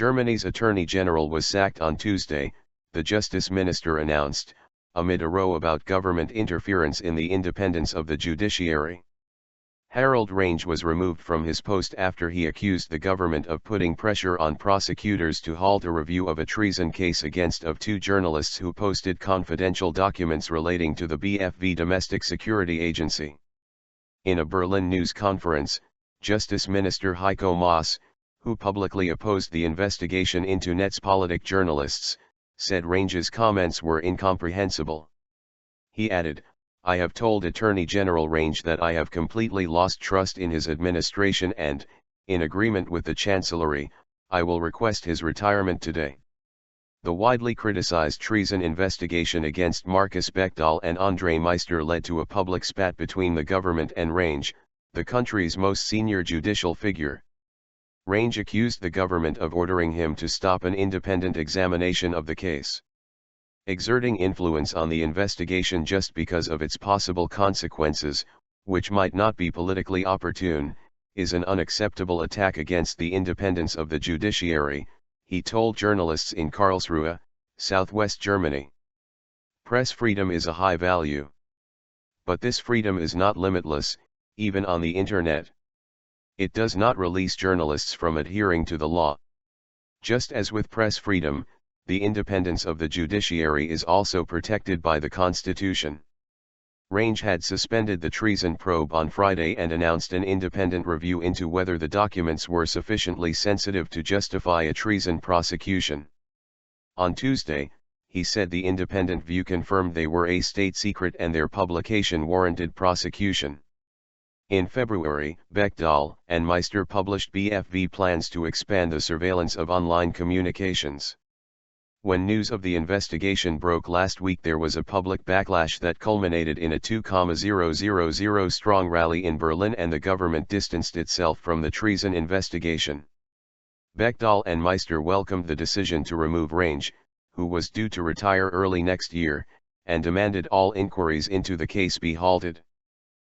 Germany's Attorney General was sacked on Tuesday, the Justice Minister announced, amid a row about government interference in the independence of the judiciary. Harald Range was removed from his post after he accused the government of putting pressure on prosecutors to halt a review of a treason case against two journalists who posted confidential documents relating to the BFV domestic security agency. In a Berlin news conference, Justice Minister Heiko Maas, who publicly opposed the investigation into Netzpolitik journalists, said Range's comments were incomprehensible. He added, "I have told Attorney General Range that I have completely lost trust in his administration and, in agreement with the chancellery, I will request his retirement today." The widely criticized treason investigation against Markus Beckedahl and Meister led to a public spat between the government and Range, the country's most senior judicial figure. Range accused the government of ordering him to stop an independent examination of the case. Exerting influence on the investigation just because of its possible consequences, which might not be politically opportune, is an unacceptable attack against the independence of the judiciary, he told journalists in Karlsruhe, southwest Germany. Press freedom is a high value. But this freedom is not limitless, even on the internet. It does not release journalists from adhering to the law. Just as with press freedom, the independence of the judiciary is also protected by the Constitution. Range had suspended the treason probe on Friday and announced an independent review into whether the documents were sufficiently sensitive to justify a treason prosecution. On Tuesday, he said the independent view confirmed they were a state secret and their publication warranted prosecution. In February, Beckedahl and Meister published BFV plans to expand the surveillance of online communications. When news of the investigation broke last week, there was a public backlash that culminated in a 2,000-strong rally in Berlin, and the government distanced itself from the treason investigation. Beckedahl and Meister welcomed the decision to remove Range, who was due to retire early next year, and demanded all inquiries into the case be halted.